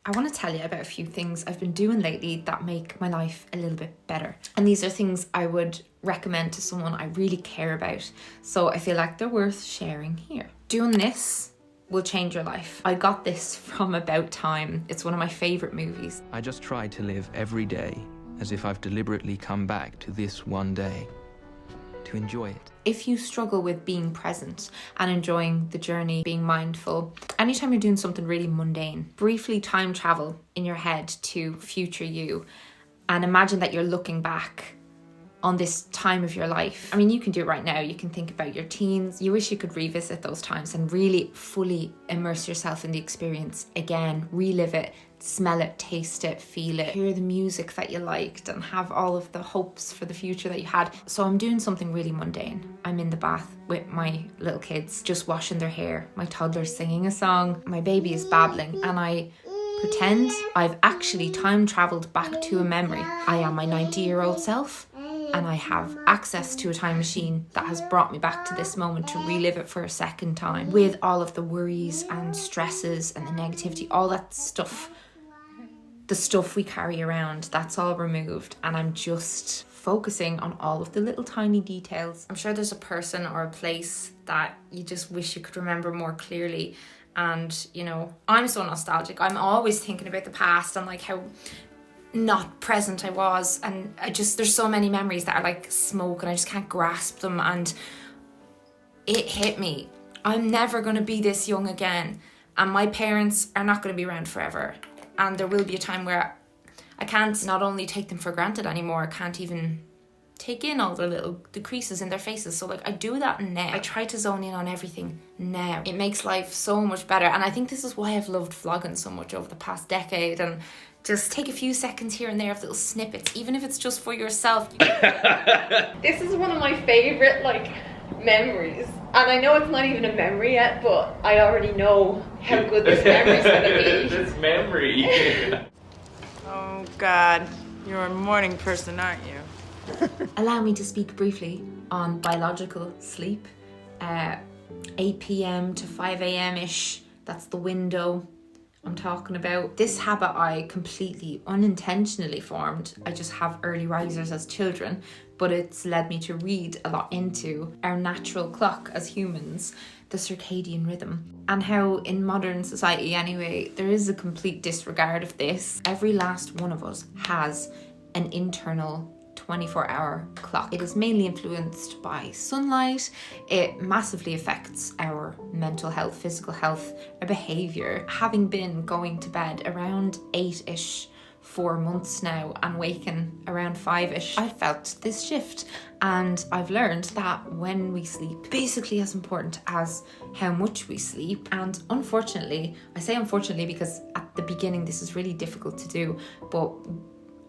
I want to tell you about a few things I've been doing lately that make my life a little bit better. And these are things I would recommend to someone I really care about. So I feel like they're worth sharing here. Doing this will change your life. I got this from About Time. It's one of my favourite movies. I just try to live every day as if I've deliberately come back to this one day, to enjoy it. If you struggle with being present and enjoying the journey, being mindful, anytime you're doing something really mundane, briefly time travel in your head to future you and imagine that you're looking back on this time of your life. I mean, you can do it right now. You can think about your teens. You wish you could revisit those times and really fully immerse yourself in the experience again, relive it, smell it, taste it, feel it, hear the music that you liked and have all of the hopes for the future that you had. So I'm doing something really mundane. I'm in the bath with my little kids, just washing their hair. My toddler's singing a song. My baby is babbling and I pretend I've actually time traveled back to a memory. I am my 90-year-old self. And I have access to a time machine that has brought me back to this moment to relive it for a second time with all of the worries and stresses and the negativity, all that stuff, the stuff we carry around, that's all removed. And I'm just focusing on all of the little tiny details. I'm sure there's a person or a place that you just wish you could remember more clearly. And, you know, I'm so nostalgic. I'm always thinking about the past and like how not present I was, and there's so many memories that are like smoke and I just can't grasp them. And it hit me, I'm never going to be this young again, and my parents are not going to be around forever, and there will be a time where I can't not only take them for granted anymore, I can't even take in all the little decreases in their faces. So like I do that now. I try to zone in on everything now. It makes life so much better, and I think this is why I've loved vlogging so much over the past decade. And just take a few seconds here and there of little snippets, even if it's just for yourself. This is one of my favorite memories, and I know it's not even a memory yet, but I already know how good this memory's gonna be. This memory. Oh God, you're a morning person, aren't you? Allow me to speak briefly on biological sleep. 8 p.m. to 5 a.m-ish, that's the window I'm talking about. This habit I completely unintentionally formed. I just have early risers as children, but it's led me to read a lot into our natural clock as humans, the circadian rhythm, and how in modern society anyway, there is a complete disregard of this. Every last one of us has an internal 24-hour clock. It is mainly influenced by sunlight. It massively affects our mental health, physical health, our behaviour. Having been going to bed around 8-ish 4 months now and waking around 5-ish, I felt this shift, and I've learned that when we sleep, basically as important as how much we sleep. And unfortunately, I say unfortunately because at the beginning this is really difficult to do, but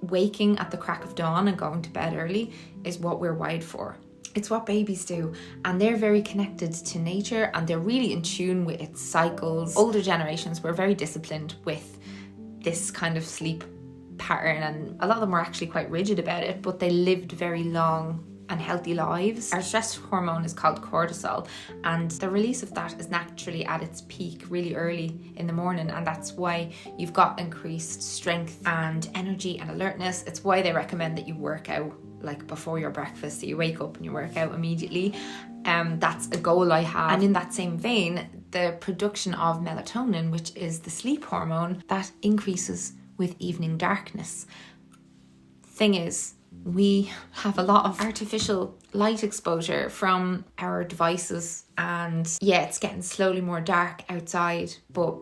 waking at the crack of dawn and going to bed early is what we're wired for. It's what babies do, and they're very connected to nature and they're really in tune with its cycles. Older generations were very disciplined with this kind of sleep pattern, and a lot of them were actually quite rigid about it, but they lived very long and healthy lives. Our stress hormone is called cortisol, and the release of that is naturally at its peak really early in the morning, and that's why you've got increased strength and energy and alertness. It's why they recommend that you work out like before your breakfast, so you wake up and you work out immediately. That's a goal I have. And in that same vein, the production of melatonin, which is the sleep hormone, that increases with evening darkness. Thing is, we have a lot of artificial light exposure from our devices, and yeah, it's getting slowly more dark outside, but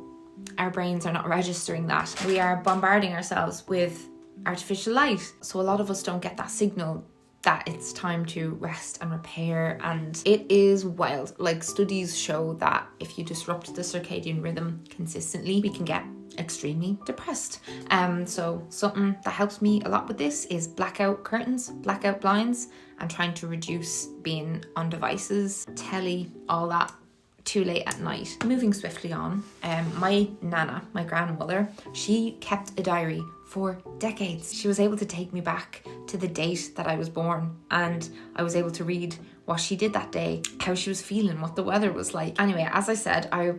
our brains are not registering that. We are bombarding ourselves with artificial light, so a lot of us don't get that signal that it's time to rest and repair, and it is wild. Like, studies show that if you disrupt the circadian rhythm consistently, we can get extremely depressed. So something that helps me a lot with this is blackout curtains, blackout blinds, and trying to reduce being on devices, telly, all that too late at night. Moving swiftly on, my nana, my grandmother, she kept a diary for decades. She was able to take me back to the date that I was born, and I was able to read what she did that day, how she was feeling, what the weather was like. Anyway, as I said, I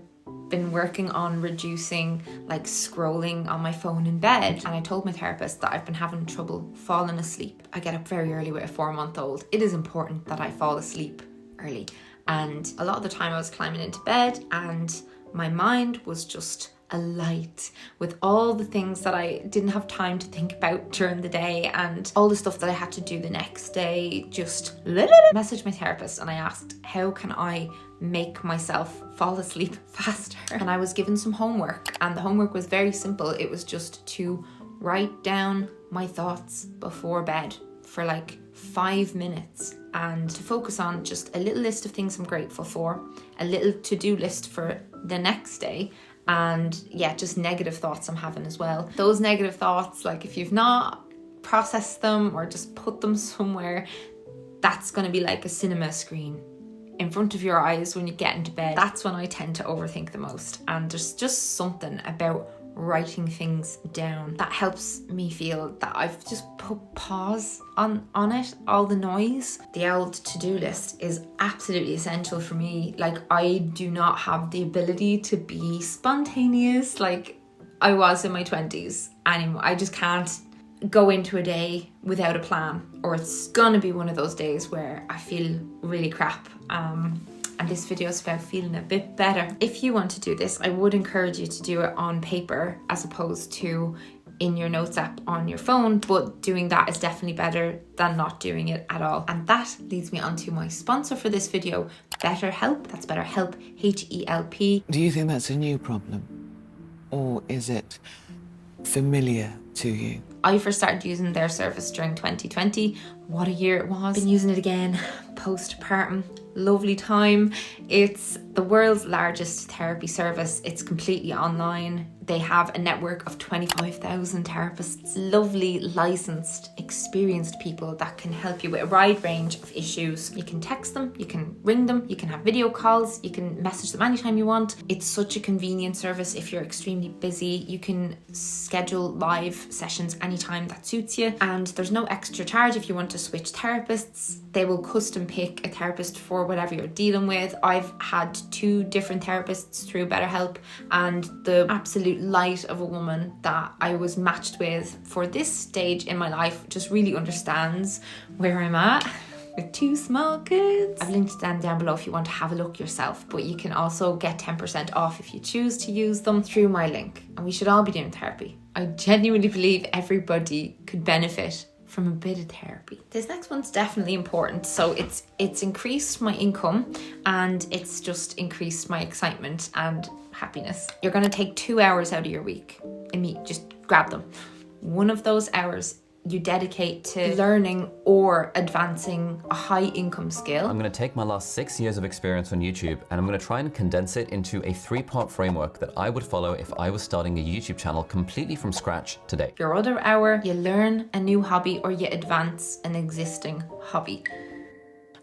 been working on reducing like scrolling on my phone in bed, and I told my therapist that I've been having trouble falling asleep. I get up very early with a 4-month-old. It is important that I fall asleep early, and a lot of the time I was climbing into bed and my mind was just alight with all the things that I didn't have time to think about during the day and all the stuff that I had to do the next day. Just messaged my therapist and I asked, how can I make myself fall asleep faster? And I was given some homework, and the homework was very simple. It was just to write down my thoughts before bed for like 5 minutes and to focus on just a little list of things I'm grateful for, a little to-do list for the next day, and yeah, just negative thoughts I'm having as well. Those negative thoughts, like if you've not processed them or just put them somewhere, that's going to be like a cinema screen in front of your eyes when you get into bed. That's when I tend to overthink the most, and there's just something about writing things down that helps me feel that I've just put pause on it, all the noise. The old to-do list is absolutely essential for me. Like, I do not have the ability to be spontaneous like I was in my 20s anymore. I just can't go into a day without a plan, or it's gonna be one of those days where I feel really crap. And this video is about feeling a bit better. If you want to do this, I would encourage you to do it on paper as opposed to in your notes app on your phone, but doing that is definitely better than not doing it at all. And that leads me on to my sponsor for this video, BetterHelp. That's BetterHelp, H-E-L-P. Do you think that's a new problem, or is it familiar to you? I first started using their service during 2020. What a year it was. Been using it again postpartum. Lovely time. It's the world's largest therapy service. It's completely online. They have a network of 25,000 therapists, lovely, licensed, experienced people that can help you with a wide range of issues. You can text them, you can ring them, you can have video calls, you can message them anytime you want. It's such a convenient service if you're extremely busy. You can schedule live sessions anytime that suits you, and there's no extra charge if you want to switch therapists. They will custom pick a therapist for whatever you're dealing with. I've had 2 different therapists through BetterHelp, and the absolute light of a woman that I was matched with for this stage in my life just really understands where I'm at with 2 small kids. I've linked them down below if you want to have a look yourself, but you can also get 10% off if you choose to use them through my link. And we should all be doing therapy. I genuinely believe everybody could benefit from a bit of therapy. This next one's definitely important. So it's increased my income, and it's just increased my excitement and happiness. You're going to take 2 hours out of your week and just grab them. One of those hours you dedicate to learning or advancing a high income skill. I'm going to take my last 6 years of experience on YouTube, and I'm going to try and condense it into a 3-part framework that I would follow if I was starting a YouTube channel completely from scratch today. Your other hour, you learn a new hobby or you advance an existing hobby.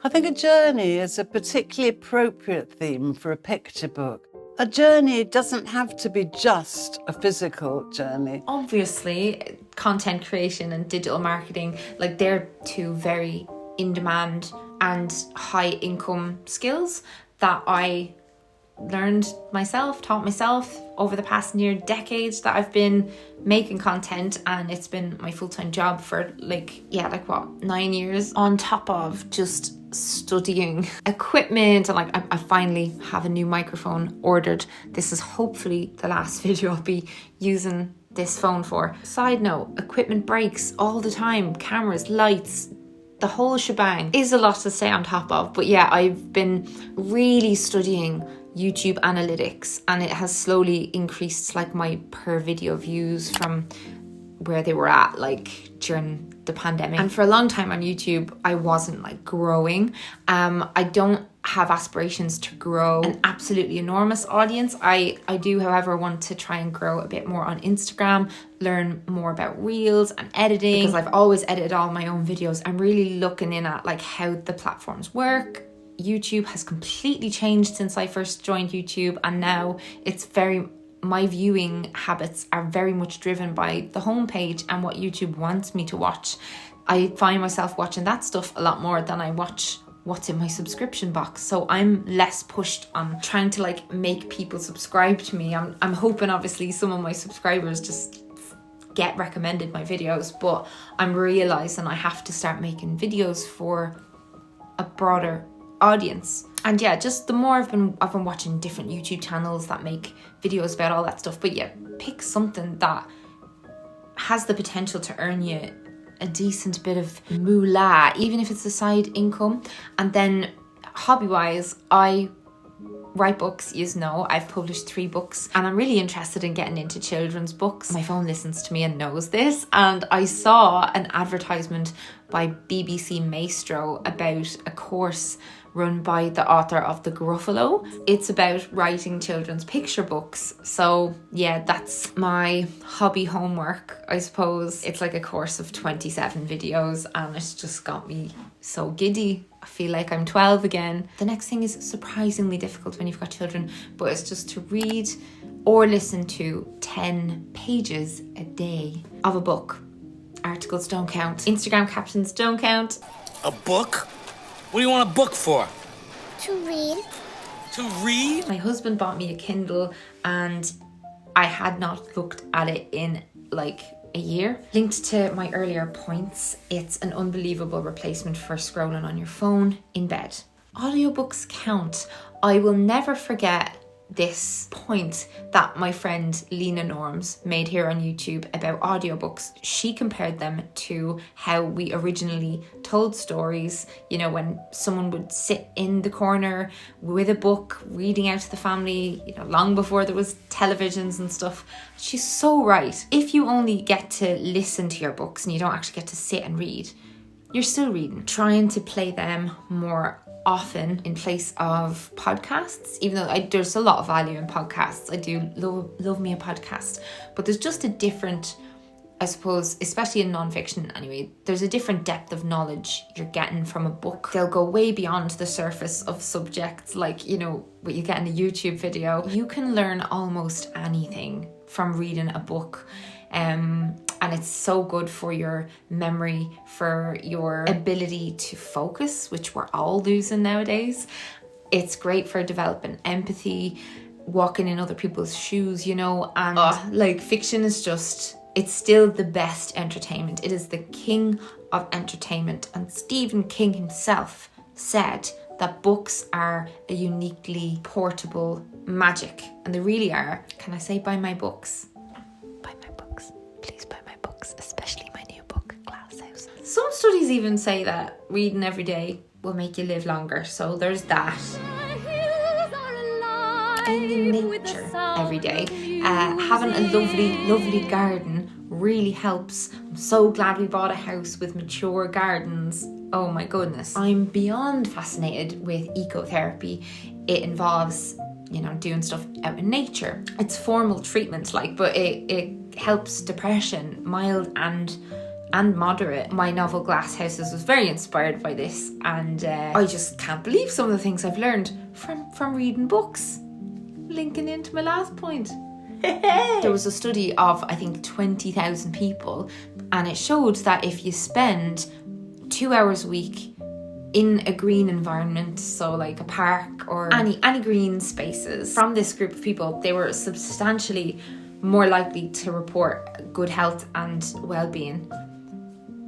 I think a journey is a particularly appropriate theme for a picture book. A journey doesn't have to be just a physical journey. Obviously, content creation and digital marketing, like, they're 2 very in-demand and high income skills that I learned myself, taught myself over the past near decades that I've been making content, and it's been my full-time job for 9 years, on top of just studying equipment. And I finally have a new microphone ordered. This is hopefully the last video I'll be using this phone for. Side note, equipment breaks all the time, cameras, lights, the whole shebang. Is a lot to stay on top of, but yeah, I've been really studying YouTube analytics, and it has slowly increased my per video views from where they were at during the pandemic. And for a long time on YouTube, I wasn't growing. I don't have aspirations to grow an absolutely enormous audience. I do, however, want to try and grow a bit more on Instagram, learn more about reels and editing, because I've always edited all my own videos. I'm really looking in at how the platforms work. YouTube has completely changed since I first joined YouTube, and now my viewing habits are very much driven by the homepage and what YouTube wants me to watch. I find myself watching that stuff a lot more than I watch what's in my subscription box. So I'm less pushed on trying to like make people subscribe to me. I'm hoping obviously some of my subscribers just get recommended my videos, but I'm realizing I have to start making videos for a broader audience. And yeah, just the more I've been watching different YouTube channels that make videos about all that stuff. But yeah, pick something that has the potential to earn you a decent bit of moolah, even if it's a side income. And then hobby-wise, I write books. You know, I've published 3 books and I'm really interested in getting into children's books. My phone listens to me and knows this, and I saw an advertisement by BBC Maestro about a course run by the author of The Gruffalo. It's about writing children's picture books. So yeah, that's my hobby homework, I suppose. It's like a course of 27 videos and it's just got me so giddy. I feel like I'm 12 again. The next thing is surprisingly difficult when you've got children, but it's just to read or listen to 10 pages a day of a book. Articles don't count. Instagram captions don't count. A book? What do you want a book for? To read. To read? My husband bought me a Kindle and I had not looked at it in like a year. Linked to my earlier points, it's an unbelievable replacement for scrolling on your phone in bed. Audiobooks count. I will never forget this point that my friend Lena Norms made here on YouTube about audiobooks. She compared them to how we originally told stories, you know, when someone would sit in the corner with a book reading out to the family, you know, long before there was televisions and stuff. She's so right. If you only get to listen to your books and you don't actually get to sit and read, you're still reading. Trying to play them more often in place of podcasts, even though there's a lot of value in podcasts. I do love me a podcast, but there's just a different, I suppose, especially in non-fiction anyway, there's a different depth of knowledge you're getting from a book. They'll go way beyond the surface of subjects like, you know, what you get in a YouTube video. You can learn almost anything from reading a book. And it's so good for your memory, for your ability to focus, which we're all losing nowadays. It's great for developing empathy, walking in other people's shoes, you know, and like fiction is just, it's still the best entertainment. It is the king of entertainment. And Stephen King himself said that books are a uniquely portable magic, and they really are. Can I say buy my books? Buy my books. Please buy my books, especially my new book, Glass House. Some studies even say that reading every day will make you live longer, so there's that. Being in nature every day, having a lovely garden really helps. I'm so glad we bought a house with mature gardens. Oh my goodness. I'm beyond fascinated with ecotherapy. It involves, you know, doing stuff out in nature. It's formal treatment, like, but it helps depression, mild and moderate. My novel Glass Houses was very inspired by this, and I just can't believe some of the things I've learned from reading books. Linking into my last point. There was a study of, I think, 20,000 people, and it showed that if you spend 2 hours a week in a green environment, so like a park or any green spaces, from this group of people, they were substantially more likely to report good health and well-being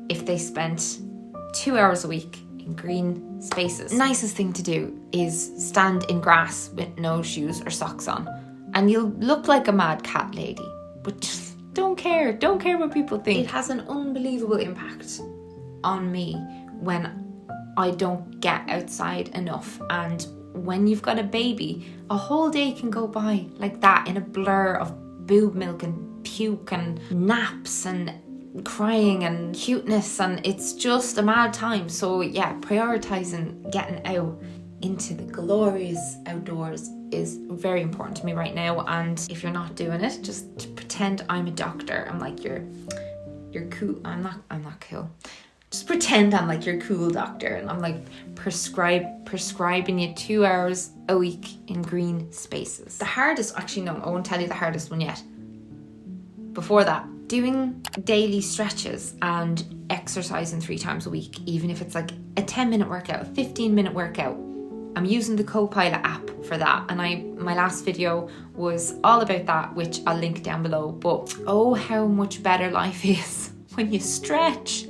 if they spent 2 hours a week in green spaces. Nicest thing to do is stand in grass with no shoes or socks on, and you'll look like a mad cat lady, but just don't care what people think. It has an unbelievable impact on me when I don't get outside enough, and when you've got a baby, a whole day can go by like that in a blur of boob milk and puke and naps and crying and cuteness, and it's just a mad time. So yeah, prioritizing getting out into the glorious outdoors is very important to me right now. And if you're not doing it, just pretend I'm a doctor. I'm like, you're cool. I'm not cool. Just pretend I'm like your cool doctor, and I'm like prescribing you 2 hours a week in green spaces. The hardest, actually no, I won't tell you the hardest one yet. Before that, Doing daily stretches and exercising 3 times a week, even if it's like a 10-minute workout, a 15-minute workout. I'm using the Copilot app for that, and my last video was all about that, which I'll link down below. But oh, how much better life is when you stretch.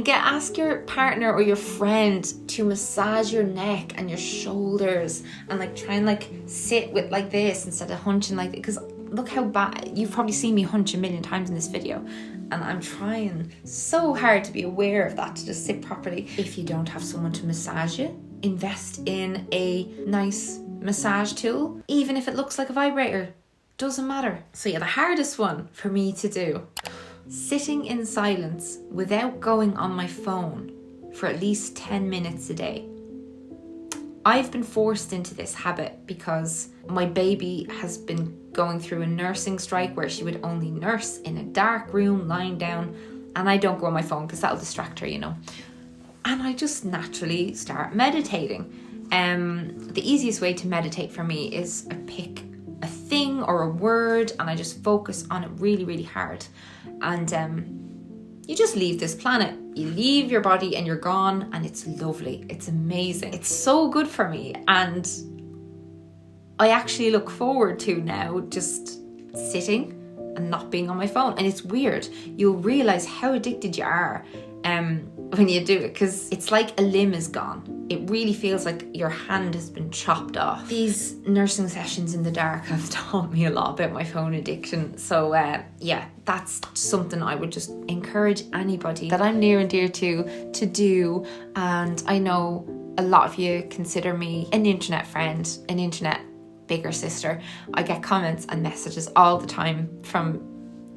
Ask your partner or your friend to massage your neck and your shoulders, and like try and like sit with like this instead of hunching like, because look how bad, you've probably seen me hunch a million times in this video, and I'm trying so hard to be aware of that, to just sit properly. If you don't have someone to massage you, invest in a nice massage tool, even if it looks like a vibrator, doesn't matter. So yeah, the hardest one for me to do, sitting in silence without going on my phone for at least 10 minutes a day. I've been forced into this habit because my baby has been going through a nursing strike where she would only nurse in a dark room lying down, and I don't go on my phone because that'll distract her, you know. And I just naturally start meditating. The easiest way to meditate for me is I pick a thing or a word and I just focus on it really, really hard. And you just leave this planet. You leave your body and you're gone, and it's lovely. It's amazing. It's so good for me, and I actually look forward to now just sitting and not being on my phone. And it's weird. You'll realize how addicted you are when you do it, because it's like a limb is gone. It really feels like your hand has been chopped off. These nursing sessions in the dark have taught me a lot about my phone addiction. So yeah, that's something I would just encourage anybody that I'm near and dear to do. And I know a lot of you consider me an internet friend, an internet bigger sister. I get comments and messages all the time from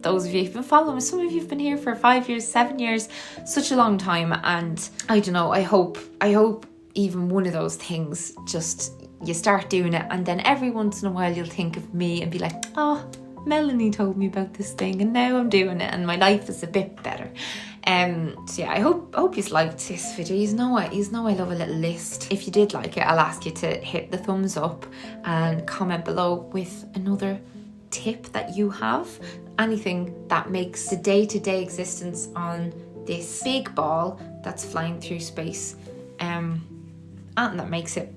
those of you who've been following me. Some of you have been here for 5 years, 7 years, such a long time. And I don't know, I hope even one of those things, just you start doing it, and then every once in a while you'll think of me and be like, oh, Melanie told me about this thing and now I'm doing it and my life is a bit better. So yeah, I hope you liked this video. You know I love a little list. If you did like it, I'll ask you to hit the thumbs up and comment below with another tip that you have, anything that makes the day-to-day existence on this big ball that's flying through space, and that makes it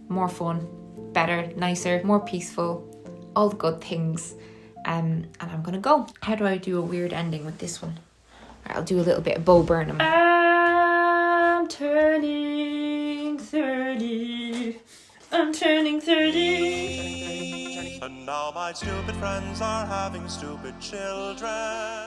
more fun, better, nicer, more peaceful, all the good things. And I'm gonna go. How do I do a weird ending with this one? I'll do a little bit of Bo Burnham. I'm turning 30. I'm turning 30. And now my stupid friends are having stupid children.